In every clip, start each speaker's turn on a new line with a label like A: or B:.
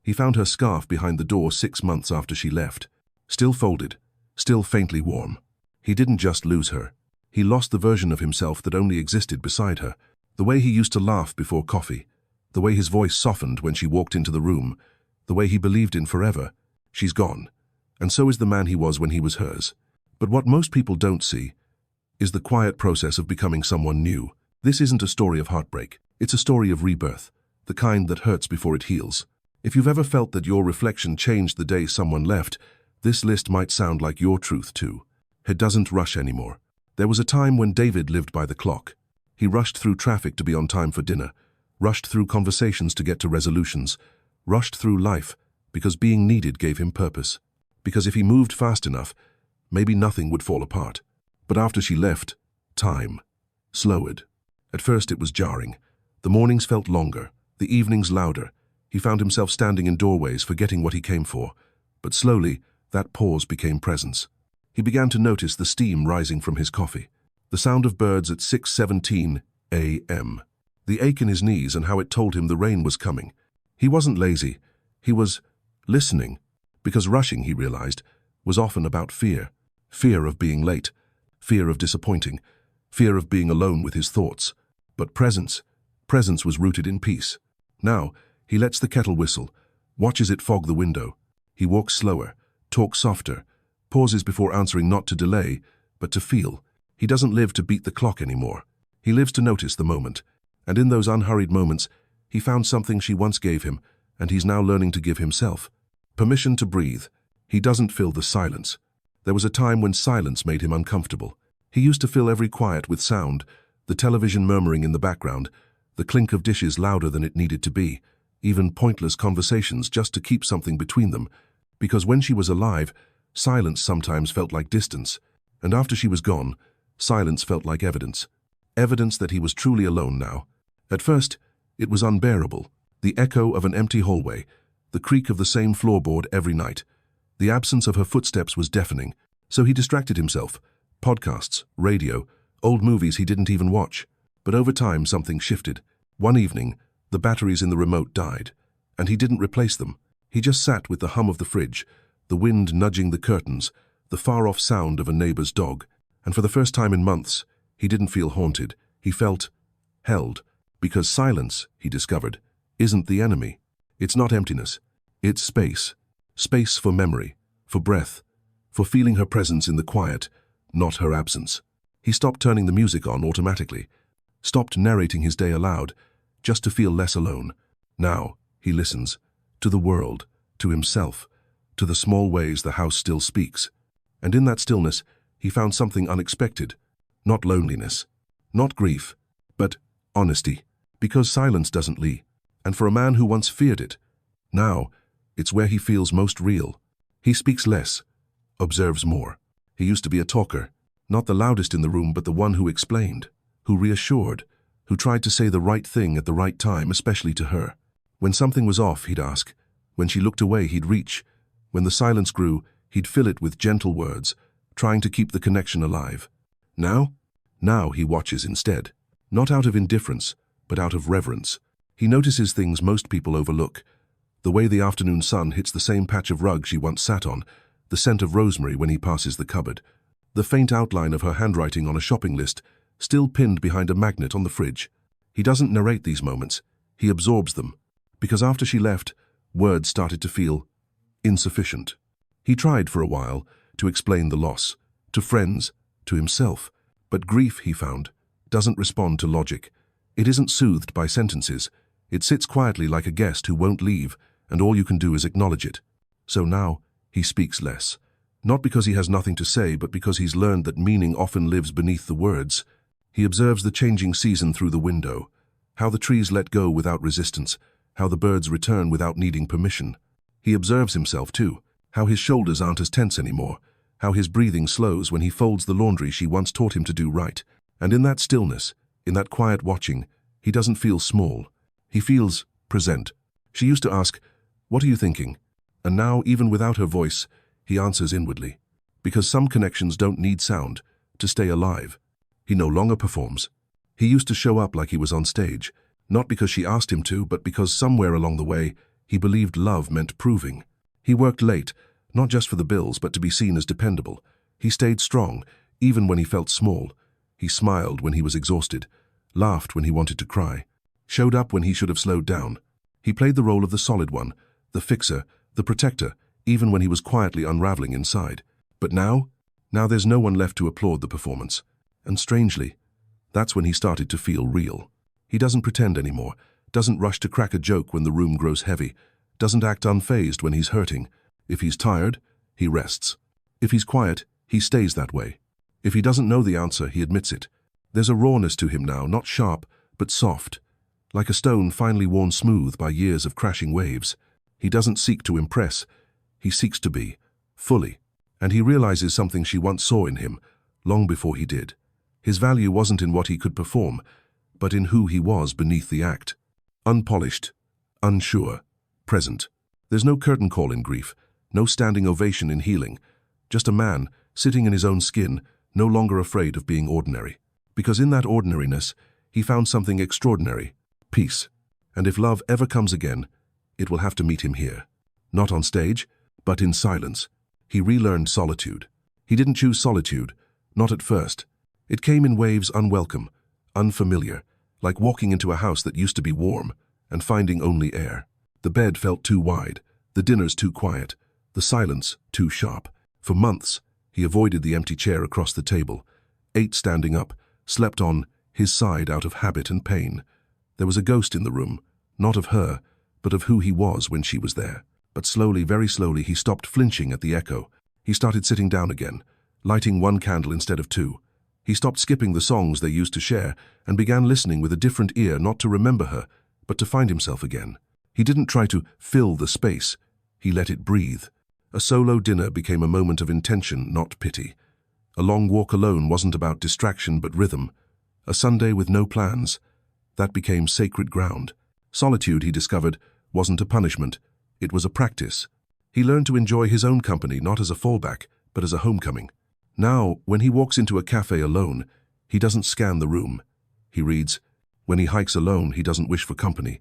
A: He found her scarf behind the door 6 months after she left. Still folded, still faintly warm. He didn't just lose her. He lost the version of himself that only existed beside her. The way he used to laugh before coffee. The way his voice softened when she walked into the room. The way he believed in forever. She's gone. And so is the man he was when he was hers. But what most people don't see is the quiet process of becoming someone new. This isn't a story of heartbreak. It's a story of rebirth, the kind that hurts before it heals. If you've ever felt that your reflection changed the day someone left, this list might sound like your truth too. It doesn't rush anymore. There was a time when David lived by the clock. He rushed through traffic to be on time for dinner, rushed through conversations to get to resolutions, rushed through life because being needed gave him purpose. Because if he moved fast enough, maybe nothing would fall apart. But after she left, time slowed. At first it was jarring. The mornings felt longer, the evenings louder. He found himself standing in doorways, forgetting what he came for. But slowly, that pause became presence. He began to notice the steam rising from his coffee, the sound of birds at 6:17 a.m., the ache in his knees and how it told him the rain was coming. He wasn't lazy. He was listening, because rushing, he realized, was often about fear. Fear of being late, fear of disappointing, fear of being alone with his thoughts. But presence was rooted in peace. Now, he lets the kettle whistle, watches it fog the window. He walks slower, talks softer, pauses before answering, not to delay, but to feel. He doesn't live to beat the clock anymore. He lives to notice the moment. And in those unhurried moments, he found something she once gave him, and he's now learning to give himself. Permission to breathe. He doesn't fill the silence. There was a time when silence made him uncomfortable. He used to fill every quiet with sound, the television murmuring in the background, the clink of dishes louder than it needed to be, even pointless conversations just to keep something between them. Because when she was alive, silence sometimes felt like distance, and after she was gone, silence felt like evidence. Evidence that he was truly alone now. At first, it was unbearable. The echo of an empty hallway, the creak of the same floorboard every night. The absence of her footsteps was deafening, so he distracted himself. Podcasts, radio, old movies he didn't even watch. But over time, something shifted. One evening, the batteries in the remote died, and he didn't replace them. He just sat with the hum of the fridge, the wind nudging the curtains, the far-off sound of a neighbor's dog. And for the first time in months, he didn't feel haunted. He felt held. Because silence, he discovered, isn't the enemy. It's not emptiness. It's space. Space for memory, for breath, for feeling her presence in the quiet, not her absence. He stopped turning the music on automatically, stopped narrating his day aloud, just to feel less alone. Now, he listens, to the world, to himself, to the small ways the house still speaks. And in that stillness, he found something unexpected. Not loneliness, not grief, but honesty. Because silence doesn't lie. And for a man who once feared it, now, it's where he feels most real. He speaks less, observes more. He used to be a talker, not the loudest in the room, but the one who explained, who reassured, who tried to say the right thing at the right time, especially to her. When something was off, he'd ask. When she looked away, he'd reach. When the silence grew, he'd fill it with gentle words, trying to keep the connection alive. Now he watches instead. Not out of indifference, but out of reverence. He notices things most people overlook. The way the afternoon sun hits the same patch of rug she once sat on, the scent of rosemary when he passes the cupboard, the faint outline of her handwriting on a shopping list, still pinned behind a magnet on the fridge. He doesn't narrate these moments. He absorbs them. Because after she left, words started to feel insufficient. He tried for a while to explain the loss, to friends, to himself. But grief, he found, doesn't respond to logic. It isn't soothed by sentences. It sits quietly like a guest who won't leave, and all you can do is acknowledge it. So now, he speaks less. Not because he has nothing to say, but because he's learned that meaning often lives beneath the words. He observes the changing season through the window, how the trees let go without resistance, how the birds return without needing permission. He observes himself too, how his shoulders aren't as tense anymore, how his breathing slows when he folds the laundry she once taught him to do right. And in that stillness, in that quiet watching, he doesn't feel small. He feels present. She used to ask, "What are you thinking?" And now, even without her voice, he answers inwardly. Because some connections don't need sound to stay alive. He no longer performs. He used to show up like he was on stage, not because she asked him to, but because somewhere along the way, He believed love meant proving. He worked late, not just for the bills, but to be seen as dependable. He stayed strong, even when he felt small. He smiled when he was exhausted, laughed when he wanted to cry, showed up when he should have slowed down. He played the role of the solid one, the fixer, the protector, even when he was quietly unraveling inside. But now there's no one left to applaud the performance. And strangely, that's when he started to feel real. He doesn't pretend anymore, doesn't rush to crack a joke when the room grows heavy, doesn't act unfazed when he's hurting. If he's tired, he rests. If he's quiet, he stays that way. If he doesn't know the answer, he admits it. There's a rawness to him now, not sharp, but soft, like a stone finally worn smooth by years of crashing waves. He doesn't seek to impress, he seeks to be, fully. And he realizes something she once saw in him, long before he did. His value wasn't in what he could perform, but in who he was beneath the act. Unpolished, unsure, present. There's no curtain call in grief, no standing ovation in healing. Just a man, sitting in his own skin, no longer afraid of being ordinary. Because in that ordinariness, he found something extraordinary, peace. And if love ever comes again, it will have to meet him here. Not on stage, but in silence. He relearned solitude. He didn't choose solitude, not at first. It came in waves, unwelcome, unfamiliar, like walking into a house that used to be warm and finding only air. The bed felt too wide, the dinners too quiet, the silence too sharp. For months, he avoided the empty chair across the table, ate standing up, slept on his side out of habit and pain. There was a ghost in the room, not of her, but of who he was when she was there. But slowly, very slowly, he stopped flinching at the echo. He started sitting down again, lighting one candle instead of two. He stopped skipping the songs they used to share and began listening with a different ear, not to remember her, but to find himself again. He didn't try to fill the space. He let it breathe. A solo dinner became a moment of intention, not pity. A long walk alone wasn't about distraction but rhythm. A Sunday with no plans. That became sacred ground. Solitude, he discovered, wasn't a punishment. It was a practice. He learned to enjoy his own company not as a fallback, but as a homecoming. Now, when he walks into a cafe alone, he doesn't scan the room. He reads. When he hikes alone, he doesn't wish for company.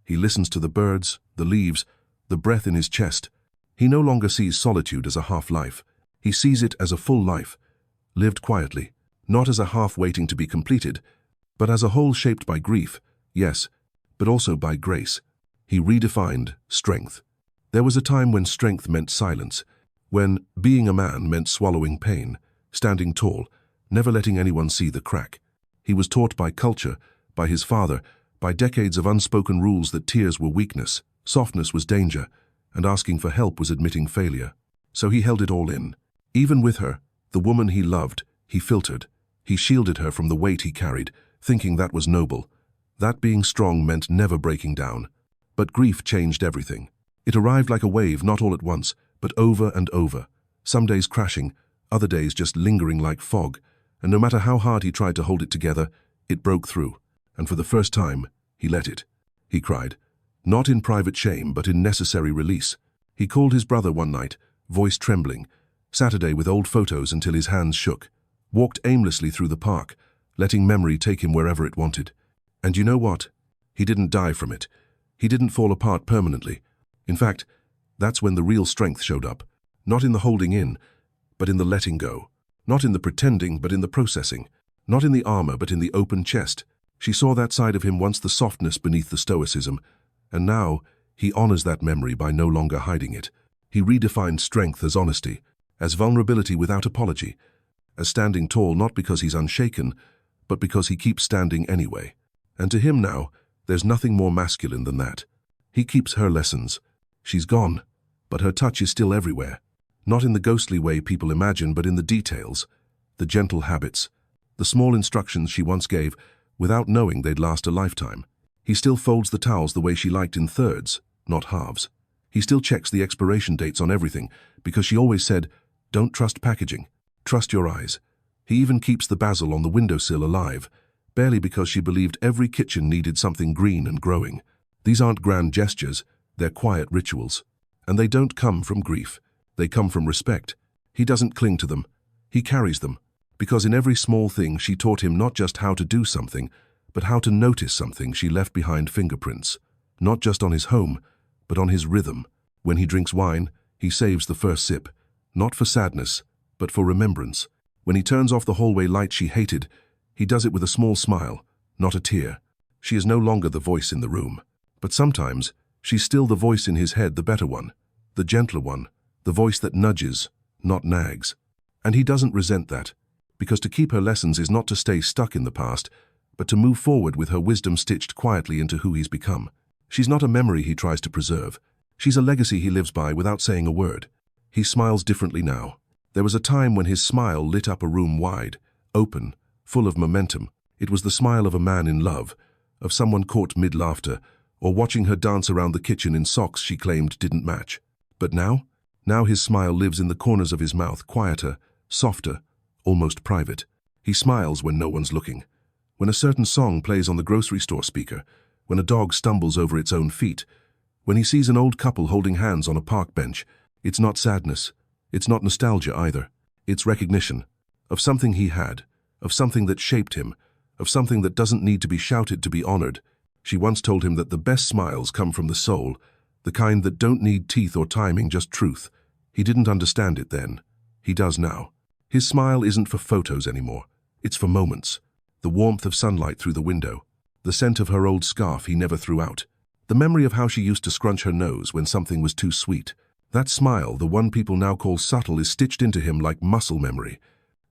A: He listens to the birds, the leaves, the breath in his chest. He no longer sees solitude as a half-life. He sees it as a full life, lived quietly, not as a half waiting to be completed, but as a whole shaped by grief, yes, but also by grace. He redefined strength. There was a time when strength meant silence, when being a man meant swallowing pain, standing tall, never letting anyone see the crack. He was taught by culture, by his father, by decades of unspoken rules that tears were weakness, softness was danger, and asking for help was admitting failure. So he held it all in. Even with her, the woman he loved, he filtered. He shielded her from the weight he carried, thinking that was noble. That being strong meant never breaking down. But grief changed everything. It arrived like a wave, not all at once, but over and over. Some days crashing, other days just lingering like fog. And no matter how hard he tried to hold it together, it broke through. And for the first time, he let it. He cried. Not in private shame, but in necessary release. He called his brother one night, voice trembling, Saturday with old photos until his hands shook, walked aimlessly through the park, letting memory take him wherever it wanted. And you know what? He didn't die from it. He didn't fall apart permanently. In fact, that's when the real strength showed up. Not in the holding in, but in the letting go. Not in the pretending, but in the processing. Not in the armor, but in the open chest. She saw that side of him once, the softness beneath the stoicism. And now, he honors that memory by no longer hiding it. He redefined strength as honesty, as vulnerability without apology, as standing tall not because he's unshaken, but because he keeps standing anyway. And to him now, there's nothing more masculine than that. He keeps her lessons. She's gone, but her touch is still everywhere. Not in the ghostly way people imagine, but in the details, the gentle habits, the small instructions she once gave without knowing they'd last a lifetime. He still folds the towels the way she liked, in thirds, not halves. He still checks the expiration dates on everything because she always said, don't trust packaging, trust your eyes. He even keeps the basil on the windowsill alive, barely because she believed every kitchen needed something green and growing. These aren't grand gestures, they're quiet rituals. And they don't come from grief, they come from respect. He doesn't cling to them, he carries them. Because in every small thing she taught him not just how to do something, but how to notice something. She left behind fingerprints, not just on his home, but on his rhythm. When he drinks wine, he saves the first sip, not for sadness, but for remembrance. When he turns off the hallway light she hated, he does it with a small smile, not a tear. She is no longer the voice in the room, but sometimes she's still the voice in his head, the better one, the gentler one, the voice that nudges, not nags. And he doesn't resent that, because to keep her lessons is not to stay stuck in the past, but to move forward with her wisdom stitched quietly into who he's become. She's not a memory he tries to preserve. She's a legacy he lives by without saying a word. He smiles differently now. There was a time when his smile lit up a room wide, open, full of momentum. It was the smile of a man in love, of someone caught mid-laughter, or watching her dance around the kitchen in socks she claimed didn't match. But now his smile lives in the corners of his mouth, quieter, softer, almost private. He smiles when no one's looking. When a certain song plays on the grocery store speaker, when a dog stumbles over its own feet, when he sees an old couple holding hands on a park bench, it's not sadness, it's not nostalgia either. It's recognition of something he had, of something that shaped him, of something that doesn't need to be shouted to be honored. She once told him that the best smiles come from the soul, the kind that don't need teeth or timing, just truth. He didn't understand it then. He does now. His smile isn't for photos anymore. It's for moments. The warmth of sunlight through the window, the scent of her old scarf he never threw out, the memory of how she used to scrunch her nose when something was too sweet. That smile, the one people now call subtle, is stitched into him like muscle memory.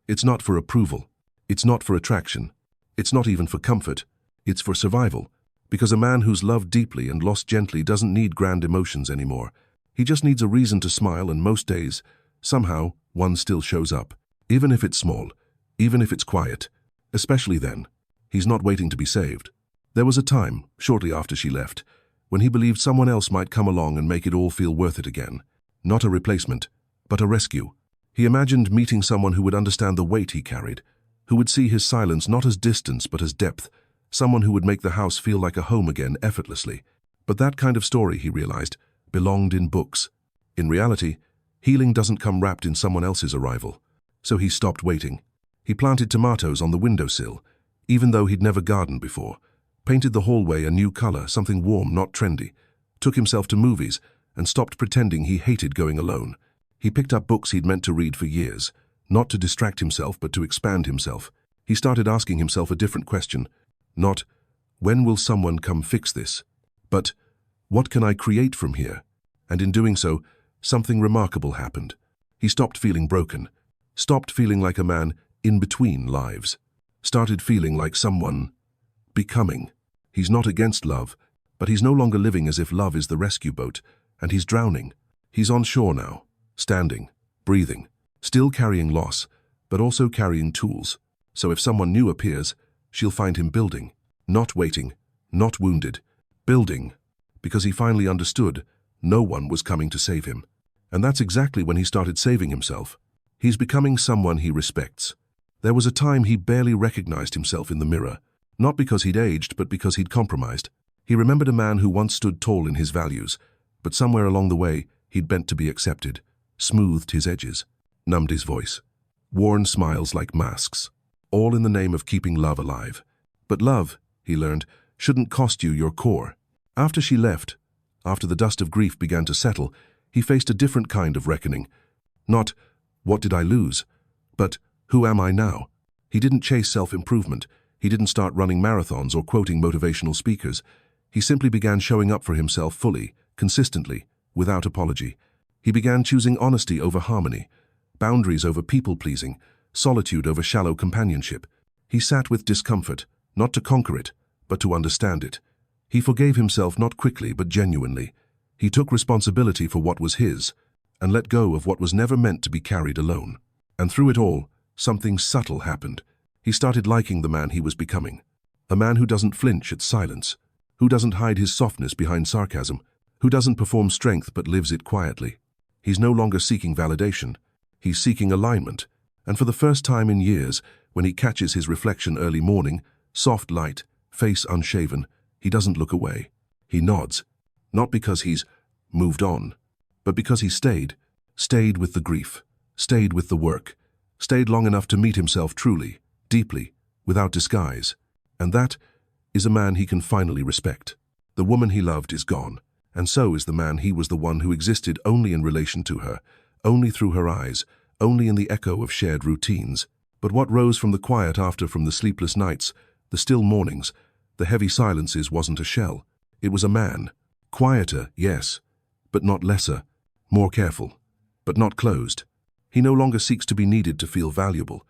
A: It's not for approval. It's not for attraction. It's not even for comfort. It's for survival. Because a man who's loved deeply and lost gently doesn't need grand emotions anymore. He just needs a reason to smile, and most days, somehow, one still shows up. Even if it's small, even if it's quiet. Especially then. He's not waiting to be saved. There was a time, shortly after she left, when he believed someone else might come along and make it all feel worth it again. Not a replacement, but a rescue. He imagined meeting someone who would understand the weight he carried, who would see his silence not as distance but as depth, someone who would make the house feel like a home again effortlessly. But that kind of story, he realized, belonged in books. In reality, healing doesn't come wrapped in someone else's arrival. So he stopped waiting. He planted tomatoes on the windowsill, even though he'd never gardened before, painted the hallway a new color, something warm, not trendy, took himself to movies, and stopped pretending he hated going alone. He picked up books he'd meant to read for years, not to distract himself but to expand himself. He started asking himself a different question, not, when will someone come fix this? But, what can I create from here? And in doing so, something remarkable happened. He stopped feeling broken, stopped feeling like a man in between lives, started feeling like someone becoming. He's not against love, but he's no longer living as if love is the rescue boat, and he's drowning. He's on shore now, standing, breathing, still carrying loss, but also carrying tools. So if someone new appears, she'll find him building, not waiting, not wounded, building, because he finally understood no one was coming to save him. And that's exactly when he started saving himself. He's becoming someone he respects. There was a time he barely recognized himself in the mirror, not because he'd aged, but because he'd compromised. He remembered a man who once stood tall in his values, but somewhere along the way, he'd bent to be accepted, smoothed his edges, numbed his voice, worn smiles like masks, all in the name of keeping love alive. But love, he learned, shouldn't cost you your core. After she left, after the dust of grief began to settle, he faced a different kind of reckoning. Not, what did I lose? But, who am I now? He didn't chase self-improvement. He didn't start running marathons or quoting motivational speakers. He simply began showing up for himself fully, consistently, without apology. He began choosing honesty over harmony, boundaries over people-pleasing, solitude over shallow companionship. He sat with discomfort, not to conquer it, but to understand it. He forgave himself not quickly but genuinely. He took responsibility for what was his, and let go of what was never meant to be carried alone. And through it all, something subtle happened. He started liking the man he was becoming. A man who doesn't flinch at silence, who doesn't hide his softness behind sarcasm, who doesn't perform strength but lives it quietly. He's no longer seeking validation. He's seeking alignment. And for the first time in years, when he catches his reflection early morning, soft light, face unshaven, he doesn't look away. He nods, not because he's moved on, but because he stayed with the grief, stayed with the work, stayed long enough to meet himself truly, deeply, without disguise. And that is a man he can finally respect. The woman he loved is gone, And so is the man. He was the one who existed only in relation to her, only through her eyes, only in the echo of shared routines. But what rose from the quiet after, from the sleepless nights, the still mornings, the heavy silences, wasn't a shell. It was a man. Quieter, yes, but not lesser. More careful, but not closed. He no longer seeks to be needed to feel valuable,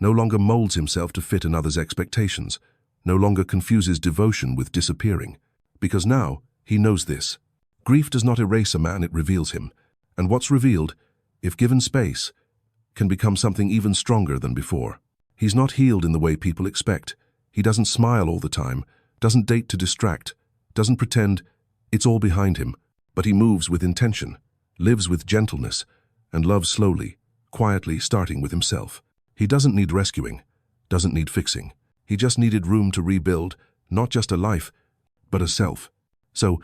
A: no longer molds himself to fit another's expectations, no longer confuses devotion with disappearing. Because now, he knows this. Grief does not erase a man, it reveals him. And what's revealed, if given space, can become something even stronger than before. He's not healed in the way people expect. He doesn't smile all the time, doesn't date to distract, doesn't pretend it's all behind him, but he moves with intention, lives with gentleness, and loves slowly, quietly, starting with himself. He doesn't need rescuing, doesn't need fixing. He just needed room to rebuild, not just a life, but a self. So,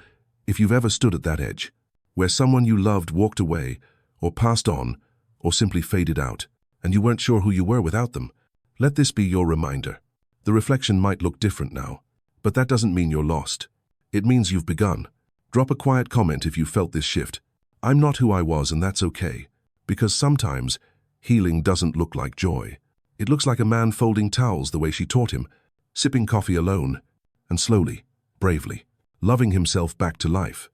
A: if you've ever stood at that edge, where someone you loved walked away, or passed on, or simply faded out, and you weren't sure who you were without them, let this be your reminder. The reflection might look different now, but that doesn't mean you're lost. It means you've begun. Drop a quiet comment if you felt this shift. I'm not who I was, and that's okay. Because sometimes, healing doesn't look like joy. It looks like a man folding towels the way she taught him, sipping coffee alone, and slowly, bravely, loving himself back to life.